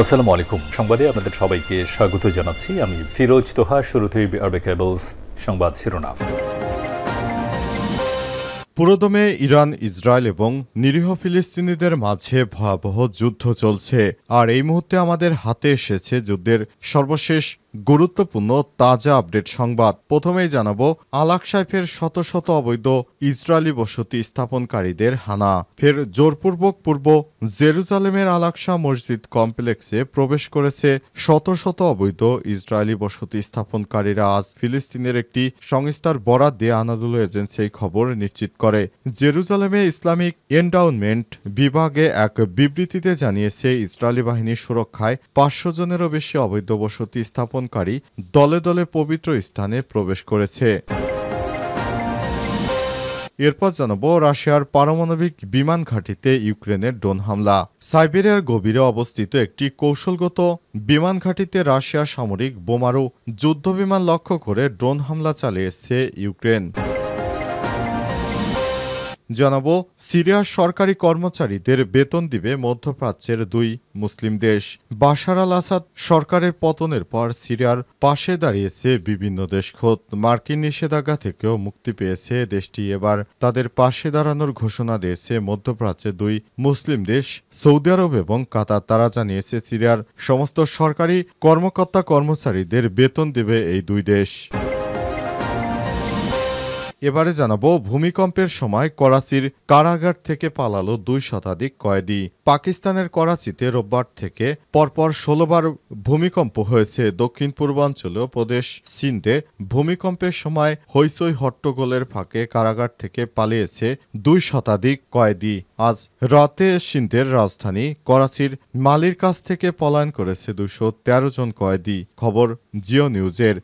আসসালামু আলাইকুম। সংবাদে আপনাদের সবাইকে স্বাগত জানাচ্ছি। আমি ফিরোজ তোহা। শুরুতেই আরবে কেবলস সংবাদ শিরোনাম। পুরোদমে ইরান, ইসরায়েল এবং নিরীহ ফিলিস্তিনিদের মাঝে ভয়াবহ যুদ্ধ চলছে। আর এই মুহূর্তে আমাদের হাতে এসেছে যুদ্ধের সর্বশেষ গুরুত্বপূর্ণ তাজা আপডেট সংবাদ। প্রথমেই জানাবো আল আকসায় শত শত অবৈধ ইসরায়েলি বসতি স্থাপনকারীদের হানা। ফের জোরপূর্বক পূর্ব জেরুজালেমের আল আকসা মসজিদ কমপ্লেক্সে প্রবেশ করেছে শত শত অবৈধ ইসরায়েলি বসতি স্থাপনকারীরা। আজ ফিলিস্তিনের একটি সংস্থার বরাত দিয়ে আনাদুলু এজেন্সি এই খবর নিশ্চিত করে। জেরুজালেমে ইসলামিক এন্ডাউনমেন্ট বিভাগে এক বিবৃতিতে জানিয়েছে, ইসরায়েলি বাহিনীর সুরক্ষায় 500 জনেরও বেশি অবৈধ বসতি স্থাপনকারী দলে দলে পবিত্র স্থানে প্রবেশ করেছে। এরপর জানাবো রাশিয়ার পারমাণবিক বিমান ঘাঁটিতে ইউক্রেনের ড্রোন হামলা। সাইবেরিয়ার গভীরে অবস্থিত একটি কৌশলগত বিমান ঘাঁটিতে রাশিয়ার সামরিক বোমারু যুদ্ধবিমান লক্ষ্য করে ড্রোন হামলা চালিয়েছে ইউক্রেন। জানাবো সিরিয়ার সরকারি কর্মচারীদের বেতন দিবে মধ্যপ্রাচ্যের 2 মুসলিম দেশ। বাশার আল আসাদ সরকারের পতনের পর সিরিয়ার পাশে দাঁড়িয়েছে বিভিন্ন দেশ। খোদ মার্কিন নিষেধাজ্ঞা থেকেও মুক্তি পেয়েছে দেশটি। এবার তাদের পাশে দাঁড়ানোর ঘোষণা দিয়েছে মধ্যপ্রাচ্যের 2 মুসলিম দেশ সৌদি আরব এবং কাতার। তারা জানিয়েছে সিরিয়ার সমস্ত সরকারি কর্মকর্তা কর্মচারীদের বেতন দেবে এই 2 দেশ। এবারে জানাবো ভূমিকম্পের সময় করাচির কারাগার থেকে পালালো 2 শতাধিক কয়েদি। পাকিস্তানের করাচিতে রোববার থেকে পরপর 16 বার ভূমিকম্প হয়েছে। দক্ষিণ পূর্বাঞ্চলীয় প্রদেশ সিন্ধে ভূমিকম্পের সময় হইচই হট্টগোলের ফাঁকে কারাগার থেকে পালিয়েছে 2 শতাধিক কয়েদি। আজ রাতে সিন্ধের রাজধানী করাচির মালির কাছ থেকে পলায়ন করেছে 213 জন কয়েদি। খবর জিও নিউজের।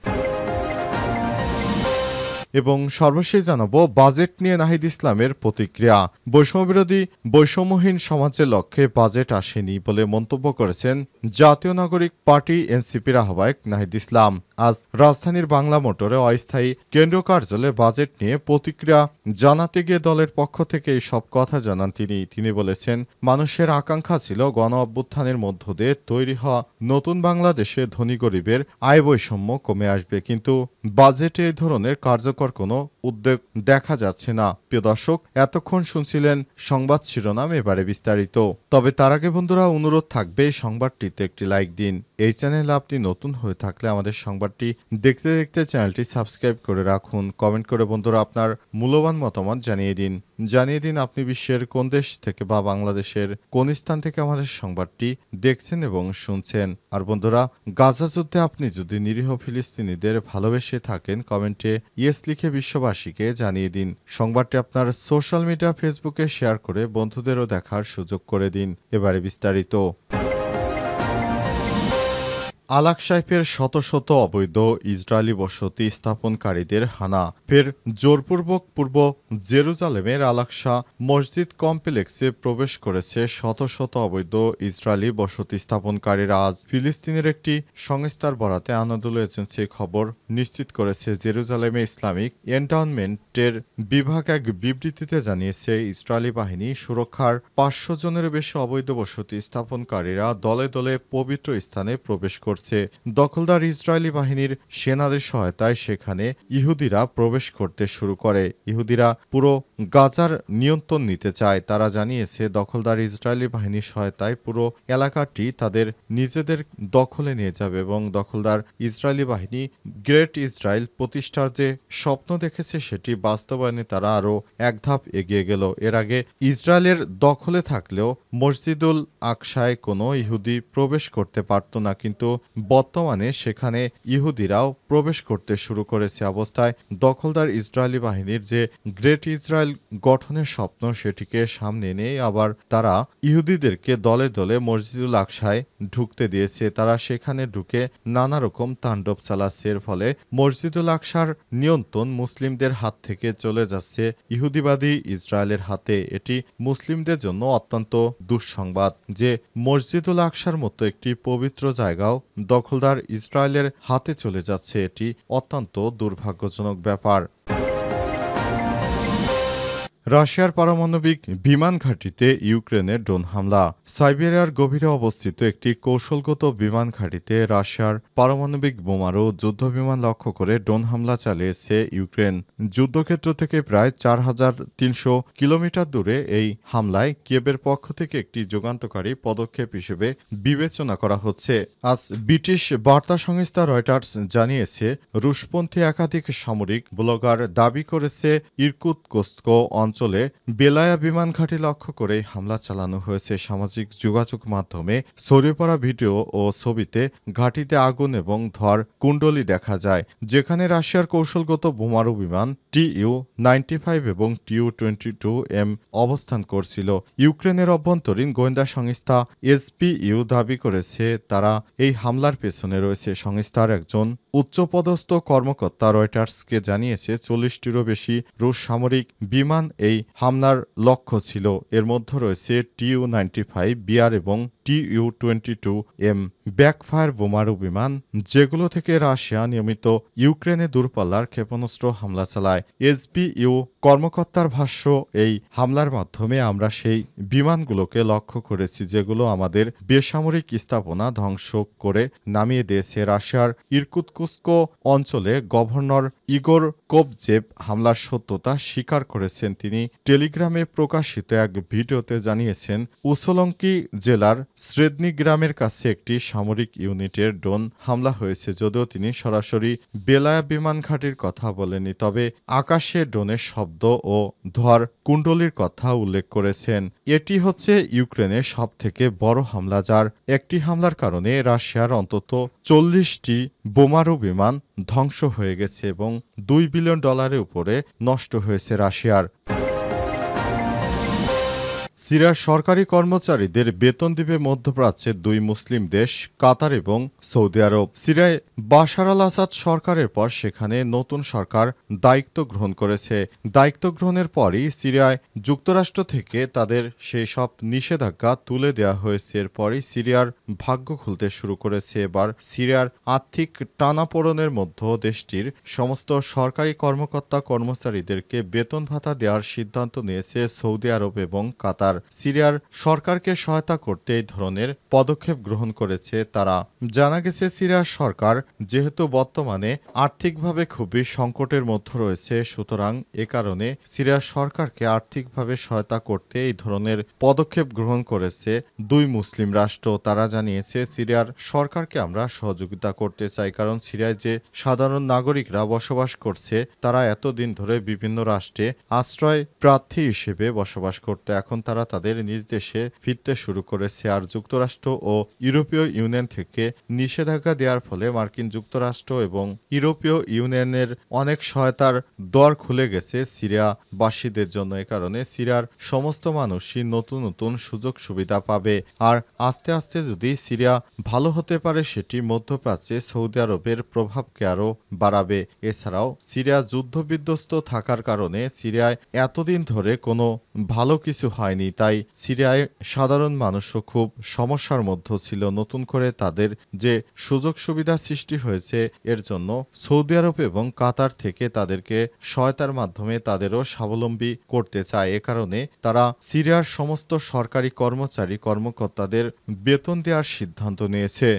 এবং সর্বশেষ জানাবো বাজেট নিয়ে নাহিদ ইসলামের প্রতিক্রিয়া। বৈষম্যবিরোধী বৈষম্যহীন সমাজের লক্ষ্যে বাজেট আসেনি বলে মন্তব্য করেছেন জাতীয় নাগরিক পার্টি এনসিপির আহ্বায়ক নাহিদ ইসলাম। আজ রাজধানীর বাংলা মোটরে অস্থায়ী কেন্দ্রীয় কার্যালয়ে বাজেট নিয়ে প্রতিক্রিয়া জানাতে গিয়ে দলের পক্ষ থেকে এই সব কথা জানান তিনি বলেছেন, মানুষের আকাঙ্ক্ষা ছিল গণ অভ্যুত্থানের মধ্য দিয়ে তৈরি হওয়া নতুন বাংলাদেশে ধনী গরিবের আয় বৈষম্য কমে আসবে, কিন্তু বাজেটে এই ধরনের কার্যকর কোনো উদ্যোগ দেখা যাচ্ছে না। প্রিয় দর্শক, এতক্ষণ শুনছিলেন সংবাদ শিরোনাম, এবারে বিস্তারিত। তবে তার আগে বন্ধুরা অনুরোধ থাকবে এই সংবাদটিতে একটি লাইক দিন। এই চ্যানেলে আপনি নতুন হয়ে থাকলে আমাদের সংবাদটি দেখতে দেখতে চ্যানেলটি সাবস্ক্রাইব করে রাখুন। কমেন্ট করে বন্ধুরা আপনার মূল্যবান মতামত জানিয়ে দিন আপনি বিশ্বের কোন দেশ থেকে বা বাংলাদেশের কোন স্থান থেকে আমাদের সংবাদটি দেখছেন এবং শুনছেন। আর বন্ধুরা, গাজা যুদ্ধে আপনি যদি নিরীহ ফিলিস্তিনিদের ভালোবেসে থাকেন, কমেন্টে ইয়েস লিখে বিশ্ববাসীকে জানিয়ে দিন। সংবাদটি আপনার সোশ্যাল মিডিয়া ফেসবুকে শেয়ার করে বন্ধুদেরও দেখার সুযোগ করে দিন। এবারে বিস্তারিত। আল আকসায় শত শত অবৈধ ইসরায়েলি বসতি স্থাপনকারীদের হানা। জোরপূর্বক পূর্ব জেরুজালেমের আল আকসা মসজিদ কমপ্লেক্সে প্রবেশ করেছে শত শত অবৈধ ইসরায়েলি বসতি স্থাপনকারীরা। আজ ফিলিস্তিনের একটি সংস্থার বরাতে আনাদুলু এজেন্সি খবর নিশ্চিত করেছে। জেরুজালেমে ইসলামিক এন্ডাউনমেন্টের বিভাগ এক বিবৃতিতে জানিয়েছে, ইসরায়েলি বাহিনী সুরক্ষার 500 জনের বেশি অবৈধ বসতি স্থাপনকারীরা দলে দলে পবিত্র স্থানে প্রবেশ করছে। দখলদার ইসরায়েলি বাহিনীর সেনাদের সহায়তায় সেখানে ইহুদিরা প্রবেশ করতে শুরু করে। ইহুদিরা পুরো গাজার নিয়ন্ত্রণ নিতে চায়। তারা জানিয়েছে, দখলদার ইসরায়েলি বাহিনীর সহায়তায় পুরো এলাকাটি তাদের নিজেদের দখলে নিয়ে যাবে এবং দখলদার ইসরায়েলি বাহিনী গ্রেট ইসরায়েল প্রতিষ্ঠার যে স্বপ্ন দেখেছে সেটি বাস্তবায়নে তারা আরও এক ধাপ এগিয়ে গেল। এর আগে ইসরায়েলের দখলে থাকলেও মসজিদুল আকসায় কোনো ইহুদি প্রবেশ করতে পারত না, কিন্তু বর্তমানে সেখানে ইহুদিরাও প্রবেশ করতে শুরু করেছে। অবস্থায় দখলদার ইসরায়েলি বাহিনীর যে গ্রেট ইসরায়েল গঠনের স্বপ্ন সেটিকে সামনে নিয়ে আবার তারা ইহুদিদেরকে দলে দলে মসজিদুল আকসায় ঢুকতে দিয়েছে। তারা সেখানে ঢুকে নানা রকম তাণ্ডব চালাচ্ছে। এর ফলে মসজিদুল আকসার নিয়ন্ত্রণ মুসলিমদের হাত থেকে চলে যাচ্ছে ইহুদিবাদী ইসরায়েলের হাতে। এটি মুসলিমদের জন্য অত্যন্ত দুঃসংবাদ যে মসজিদুল আকসার মতো একটি পবিত্র জায়গাও দখলদার ইসরায়েলের হাতে চলে যাচ্ছে। এটি অত্যন্ত দুর্ভাগ্যজনক ব্যাপার। রাশিয়ার পারমাণবিক বিমান ঘাঁটিতে ইউক্রেনের ড্রোন হামলা। সাইবেরিয়ার গভীরে অবস্থিত একটি কৌশলগত বিমান ঘাঁটিতে রাশিয়ার পারমাণবিক বোমারু ও যুদ্ধবিমান লক্ষ্য করে ড্রোন হামলা চালিয়েছে ইউক্রেন। যুদ্ধক্ষেত্র থেকে প্রায় ৪,৩০০ কিলোমিটার দূরে এই হামলায় কিয়েভের পক্ষ থেকে একটি যুগান্তকারী পদক্ষেপ হিসেবে বিবেচনা করা হচ্ছে। আজ ব্রিটিশ বার্তা সংস্থা রয়টার্স জানিয়েছে, রুশপন্থী একাধিক সামরিক ব্লগার দাবি করেছে ইরকুতস্ক অঞ্চলে বেলায়া বিমান ঘাঁটি লক্ষ্য করে হামলা চালানো হয়েছে। সামাজিক যোগাযোগ মাধ্যমে ছড়িয়ে পড়া ভিডিও ও ছবিতে ঘাঁটিতে আগুন এবং ধোঁয়ার কুণ্ডলী দেখা যায়, যেখানে রাশিয়ার কৌশলগত বোমারু বিমান TU-95 এবং TU-22M অবস্থান করছিল। ইউক্রেনের অভ্যন্তরীণ গোয়েন্দা সংস্থা SBU দাবি করেছে তারা এই হামলার পেছনে রয়েছে। সংস্থার একজন উচ্চপদস্থ কর্মকর্তা রয়টার্সকে জানিয়েছে ৪০টিরও বেশি রুশ সামরিক বিমান এই হামলার লক্ষ্য ছিল। এর মধ্যে রয়েছে TU-95BR এবং TU-22M ব্যাকফায়ার বোমারু বিমান, যেগুলো থেকে রাশিয়া নিয়মিত ইউক্রেনে দূরপাল্লার ক্ষেপণাস্ত্র হামলা চালায়। SBU কর্মকর্তার ভাষ্য, এই হামলার মাধ্যমে আমরা সেই বিমানগুলোকে লক্ষ্য করেছি যেগুলো আমাদের বেসামরিক স্থাপনা ধ্বংস করে নামিয়ে দিয়েছে। রাশিয়ার ইরকুতস্ক অঞ্চলে গভর্নর ইগোর কোবজেভ হামলার সত্যতা স্বীকার করেছেন। তিনি টেলিগ্রামে প্রকাশিত এক ভিডিওতে জানিয়েছেন, উসলঙ্কি জেলার স্রেদনি গ্রামের কাছে একটি সামরিক ইউনিটের ড্রোন হামলা হয়েছে। যদিও তিনি সরাসরি বেলায়া বিমান ঘাঁটির কথা বলেননি, তবে আকাশে ড্রোনের শব্দ ও ধোঁয়ার কুণ্ডলীর কথা উল্লেখ করেছেন। এটি হচ্ছে ইউক্রেনের সবথেকে বড় হামলা, যার একটি হামলার কারণে রাশিয়ার অন্তত ৪০টি বোমারু বিমান ধ্বংস হয়ে গেছে এবং $2 বিলিয়ন উপরে নষ্ট হয়েছে রাশিয়ার। সিরিয়ার সরকারি কর্মচারীদের বেতন দিবে মধ্যপ্রাচ্যের দুই মুসলিম দেশ কাতার এবং সৌদি আরব। সিরিয়ায় বাশার আল আসাদ সরকারের পর সেখানে নতুন সরকার দায়িত্ব গ্রহণ করেছে। দায়িত্ব গ্রহণের পরই সিরিয়ায় যুক্তরাষ্ট্র থেকে তাদের সেই সব নিষেধাজ্ঞা তুলে দেওয়া হয়েছে। এরপরই সিরিয়ার ভাগ্য খুলতে শুরু করেছে। এবার সিরিয়ার আর্থিক টানাপোড়েনের মধ্যে দেশটির সমস্ত সরকারি কর্মকর্তা কর্মচারীদেরকে বেতন ভাতা দেওয়ার সিদ্ধান্ত নিয়েছে সৌদি আরব এবং কাতার। সিরিয়ার সরকারকে সহায়তা করতে এই ধরনের পদক্ষেপ গ্রহণ করেছে তারা। জানা গেছে, সিরিয়ার সরকার যেহেতু বর্তমানে আর্থিকভাবে খুবই সংকটের মধ্যে রয়েছে, সুতরাং এ কারণে সিরিয়ার সরকারকে আর্থিকভাবে সহায়তা করতে এই ধরনের পদক্ষেপ গ্রহণ করেছে দুই মুসলিম রাষ্ট্র। তারা জানিয়েছে, সিরিয়ার সরকারকে আমরা সহযোগিতা করতে চাই, কারণ সিরিয়ায় যে সাধারণ নাগরিকরা বসবাস করছে তারা এতদিন ধরে বিভিন্ন রাষ্ট্রে আশ্রয় প্রার্থী হিসেবে বসবাস করতে, এখন তারা তাদের নিজ দেশে ফিরতে শুরু করেছে। আর যুক্তরাষ্ট্র ও ইউরোপীয় ইউনিয়ন থেকে নিষেধাজ্ঞা দেওয়ার ফলে মার্কিন যুক্তরাষ্ট্র এবং ইউরোপীয় ইউনিয়নের অনেক সহায়তার দ্বার খুলে গেছে সিরিয়াবাসীদের জন্য। এ কারণে সিরিয়ার সমস্ত মানুষই নতুন নতুন সুযোগ সুবিধা পাবে। আর আস্তে আস্তে যদি সিরিয়া ভালো হতে পারে, সেটি মধ্যপ্রাচ্যে সৌদি আরবের প্রভাবকে আরও বাড়াবে। এছাড়াও সিরিয়া যুদ্ধবিধ্বস্ত থাকার কারণে সিরিয়ায় এতদিন ধরে কোনো ভালো কিছু হয়নি, তাই সিরিয়ায় সাধারণ মানুষও খুব সমস্যার মধ্যে ছিল। নতুন করে তাদের যে সুযোগ সুবিধা সৃষ্টি হয়েছে, এর জন্য সৌদি আরব এবং কাতার থেকে তাদেরকে সহায়তার মাধ্যমে তাদেরও স্বাবলম্বী করতে চায়। এ কারণে তারা সিরিয়ার সমস্ত সরকারি কর্মচারী কর্মকর্তাদের বেতন দেওয়ার সিদ্ধান্ত নিয়েছে।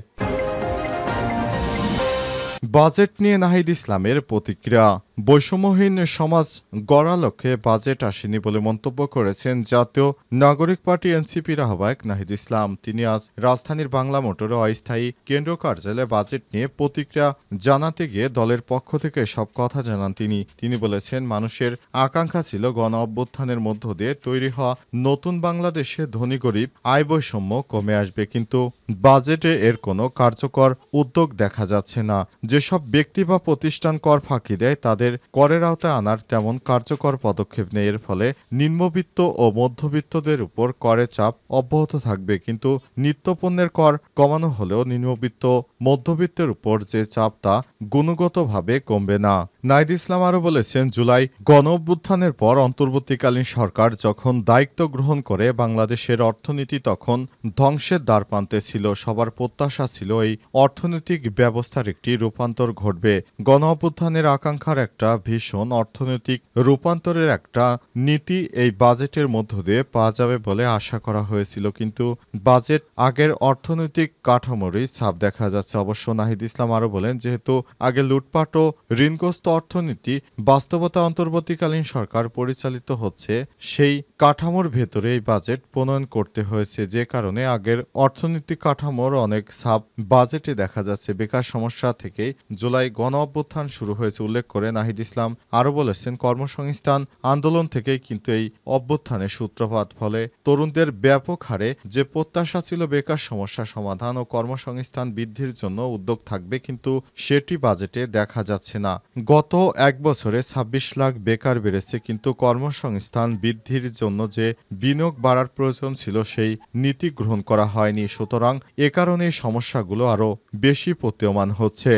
বাজেট নিয়ে নাহিদ ইসলামের প্রতিক্রিয়া। বৈষম্যহীন সমাজ গড়ার লক্ষ্যে বাজেট আসেনি বলে মন্তব্য করেছেন জাতীয় নাগরিক পার্টি এনসিপির আহ্বায়ক নাহিদ ইসলাম। তিনি আজ রাজধানীর বাংলা মোটরে অস্থায়ী কেন্দ্রীয় কার্যালয়ে বাজেট নিয়ে প্রতিক্রিয়া জানাতে গিয়ে দলের পক্ষ থেকে সব কথা জানান তিনি বলেছেন, মানুষের আকাঙ্ক্ষা ছিল গণ অভ্যুত্থানের মধ্য দিয়ে তৈরি হওয়া নতুন বাংলাদেশে ধনী গরিব আয় বৈষম্য কমে আসবে, কিন্তু বাজেটে এর কোনো কার্যকর উদ্যোগ দেখা যাচ্ছে না। যেসব ব্যক্তি বা প্রতিষ্ঠান কর ফাঁকি দেয় তাদের করের আওতায় আনার তেমন কার্যকর পদক্ষেপ নেই। এর ফলে নিম্নবিত্ত ও মধ্যবিত্তদের উপর করের চাপ অব্যাহত থাকবে, কিন্তু নিত্যপণ্যের কর কমানো হলেও নিম্নবিত্ত মধ্যবিত্তের উপর যে চাপ তা গুণগতভাবে কমবে না। নাহিদ ইসলাম আরও বলেছেন, জুলাই গণ অভ্যুত্থানের পর অন্তর্বর্তীকালীন সরকার যখন দায়িত্ব গ্রহণ করে বাংলাদেশের অর্থনীতি তখন ধ্বংসের দ্বারপ্রান্তে ছিল। সবার প্রত্যাশা ছিল এই অর্থনৈতিক ব্যবস্থার একটি রূপান্তর ঘটবে। গণ অভ্যুত্থানের আকাঙ্ক্ষার একটা একটা ভীষণ অর্থনৈতিক রূপান্তরের একটা নীতি এই বাজেটের মধ্য দিয়ে পাওয়া যাবে বলে আশা করা হয়েছিল, কিন্তু বাজেট আগের অর্থনৈতিক কাঠামোরই ছাপ দেখা যাচ্ছে। অবশ্য নাহিদ ইসলাম আরও বলেন, যেহেতু আগে লুটপাট ও ঋণগ্রস্ত অর্থনীতি বাস্তবতা অন্তর্বর্তীকালীন সরকার পরিচালিত হচ্ছে, সেই কাঠামোর ভেতরে এই বাজেট প্রণয়ন করতে হয়েছে, যে কারণে আগের অর্থনৈতিক কাঠামোর অনেক ছাপ বাজেটে দেখা যাচ্ছে। বেকার সমস্যা থেকেই জুলাই গণ অভ্যুত্থান শুরু হয়েছে উল্লেখ করে নাহিদ ইসলাম আরও বলেছেন, কর্মসংস্থান আন্দোলন থেকেই কিন্তু এই অভ্যুত্থানের সূত্রপাত। ফলে তরুণদের ব্যাপক হারে যে প্রত্যাশা ছিল বেকার সমস্যা সমাধান ও কর্মসংস্থান বৃদ্ধির জন্য উদ্যোগ থাকবে, কিন্তু সেটি বাজেটে দেখা যাচ্ছে না। গত এক বছরে ২৬ লাখ বেকার বেড়েছে, কিন্তু কর্মসংস্থান বৃদ্ধির জন্য যে বিনিয়োগ বাড়ার প্রয়োজন ছিল সেই নীতি গ্রহণ করা হয়নি। সুতরাং এ কারণে সমস্যাগুলো আরও বেশি প্রতীয়মান হচ্ছে।